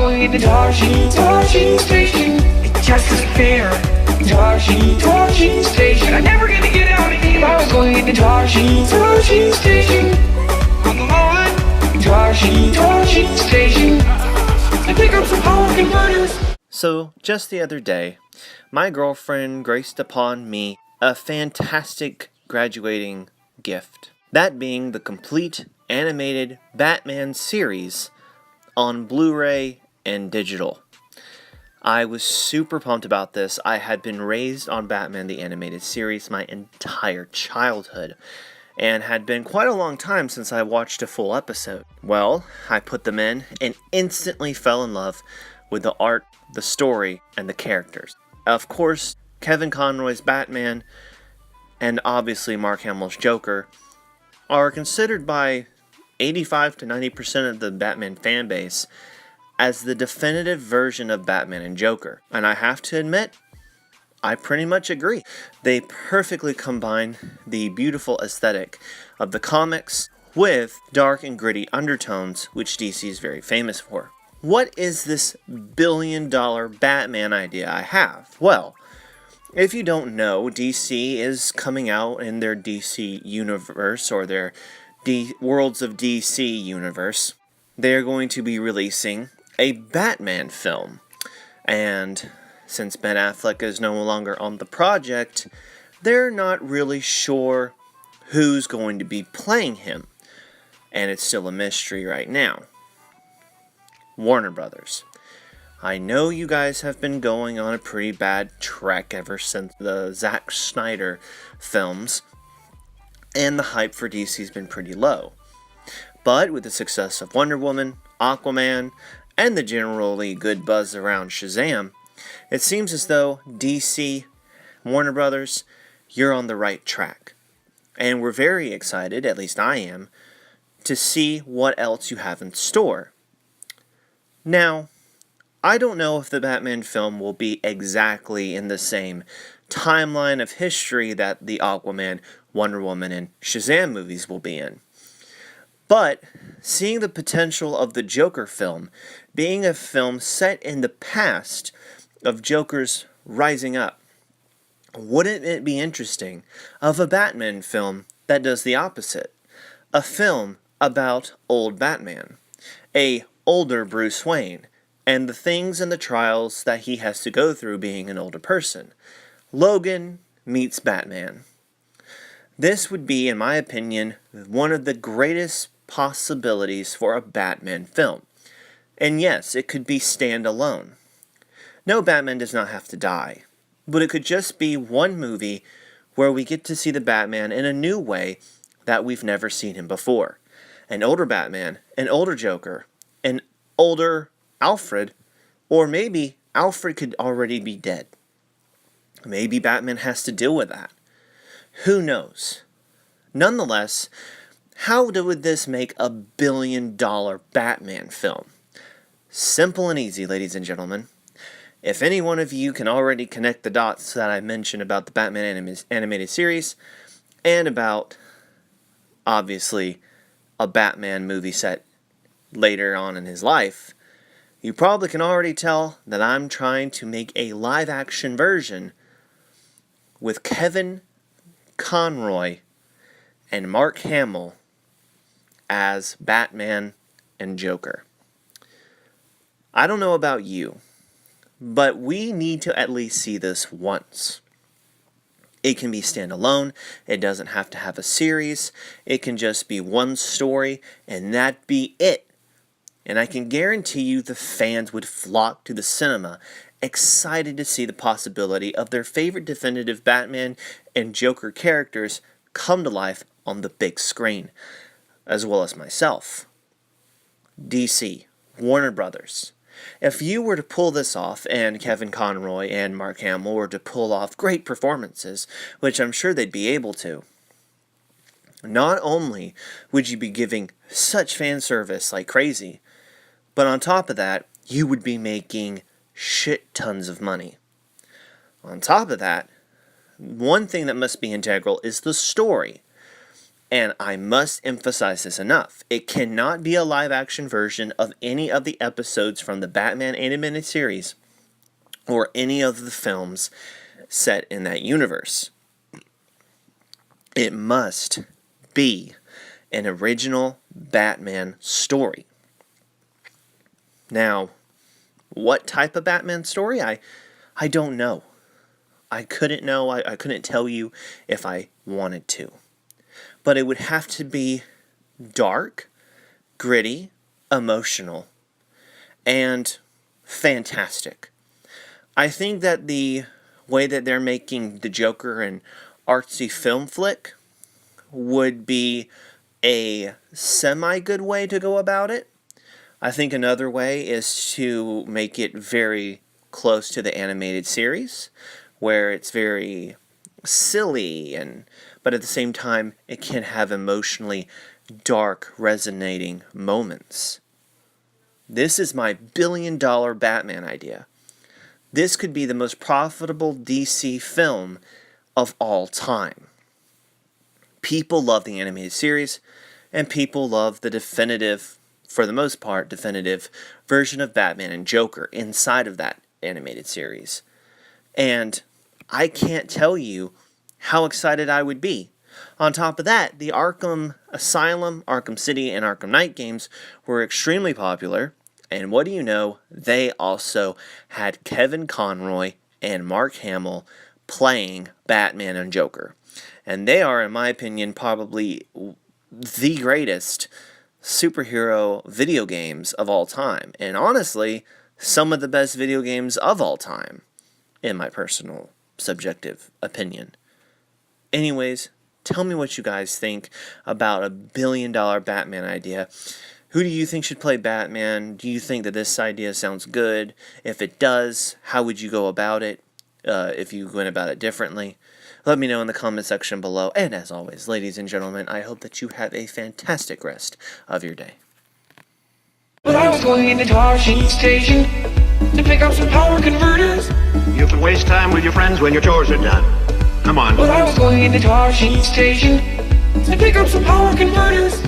going to Dodging Station. It just isn't fair. Dodging Station. I'm never gonna get out of here. I was going to Dodging Station. On the line. Dodging Station. I pick up some power converters. So, just the other day, my girlfriend graced upon me a fantastic graduating gift. That being the complete animated Batman series on Blu-ray and digital. I was super pumped about this. I had been raised on Batman the Animated Series my entire childhood, and had been quite a long time since I watched a full episode. Well, I put them in and instantly fell in love with the art, the story, and the characters. Of course, Kevin Conroy's Batman, and obviously Mark Hamill's Joker, are considered by 85 to 90% of the Batman fan base as the definitive version of Batman and Joker. And I have to admit, I pretty much agree. They perfectly combine the beautiful aesthetic of the comics with dark and gritty undertones, which DC is very famous for. What is this billion-dollar Batman idea I have? Well, if you don't know, DC is coming out in their DC universe, or their Worlds of DC universe. They are going to be releasing a Batman film. And since Ben Affleck is no longer on the project, they're not really sure who's going to be playing him. And it's still a mystery right now. Warner Brothers. I know you guys have been going on a pretty bad trek ever since the Zack Snyder films, and the hype for DC has been pretty low. But with the success of Wonder Woman, Aquaman, and the generally good buzz around Shazam, it seems as though DC, Warner Brothers, you're on the right track. And we're very excited, at least I am, to see what else you have in store. Now, I don't know if the Batman film will be exactly in the same timeline of history that the Aquaman, Wonder Woman, and Shazam movies will be in. But seeing the potential of the Joker film being a film set in the past of Joker's rising up, wouldn't it be interesting of a Batman film that does the opposite? A film about old Batman, a older Bruce Wayne, and the things and the trials that he has to go through being an older person. Logan meets Batman. This would be, in my opinion, one of the greatest possibilities for a Batman film. And yes, it could be standalone. No, Batman does not have to die, but it could just be one movie where we get to see the Batman in a new way that we've never seen him before. An older Batman, an older Joker, an older Alfred, or maybe Alfred could already be dead. Maybe Batman has to deal with that. Who knows? Nonetheless, how would this make a billion-dollar Batman film? Simple and easy, ladies and gentlemen. If any one of you can already connect the dots that I mentioned about the Batman animated series, and about, obviously, a Batman movie set later on in his life, you probably can already tell that I'm trying to make a live-action version with Kevin Conroy and Mark Hamill as Batman and Joker. I don't know about you, but we need to at least see this once. It can be standalone. It doesn't have to have a series. It can just be one story, and that be it. And I can guarantee you the fans would flock to the cinema, excited to see the possibility of their favorite definitive Batman and Joker characters come to life on the big screen, as well as myself. DC, Warner Brothers. If you were to pull this off, and Kevin Conroy and Mark Hamill were to pull off great performances, which I'm sure they'd be able to, not only would you be giving such fan service like crazy, but on top of that, you would be making shit tons of money. On top of that, one thing that must be integral is the story. And I must emphasize this enough. It cannot be a live-action version of any of the episodes from the Batman animated series or any of the films set in that universe. It must be an original Batman story. Now, what type of Batman story? I don't know. I couldn't know. I couldn't tell you if I wanted to. But it would have to be dark, gritty, emotional, and fantastic. I think that the way that they're making the Joker an artsy film flick would be a semi-good way to go about it. I think another way is to make it very close to the animated series, where it's very silly, but at the same time, it can have emotionally dark, resonating moments. This is my billion-dollar Batman idea. This could be the most profitable DC film of all time. People love the animated series, and people love the definitive, for the most part, definitive version of Batman and Joker inside of that animated series. And I can't tell you how excited I would be. On top of that, the Arkham Asylum, Arkham City, and Arkham Knight games were extremely popular, and what do you know, they also had Kevin Conroy and Mark Hamill playing Batman and Joker. And they are, in my opinion, probably the greatest superhero video games of all time. And honestly, some of the best video games of all time, in my personal subjective opinion. Anyways, tell me what you guys think about a billion-dollar Batman idea. Who do you think should play Batman? Do you think that this idea sounds good? If it does, how would you go about it? If you went about it differently? Let me know in the comment section below. And as always, ladies and gentlemen, I hope that you have a fantastic rest of your day. Well, I was going into Toshi Station to pick up some power converters. You can waste time with your friends when your chores are done. Come on. Well, I was going into Toshi Station to pick up some power converters.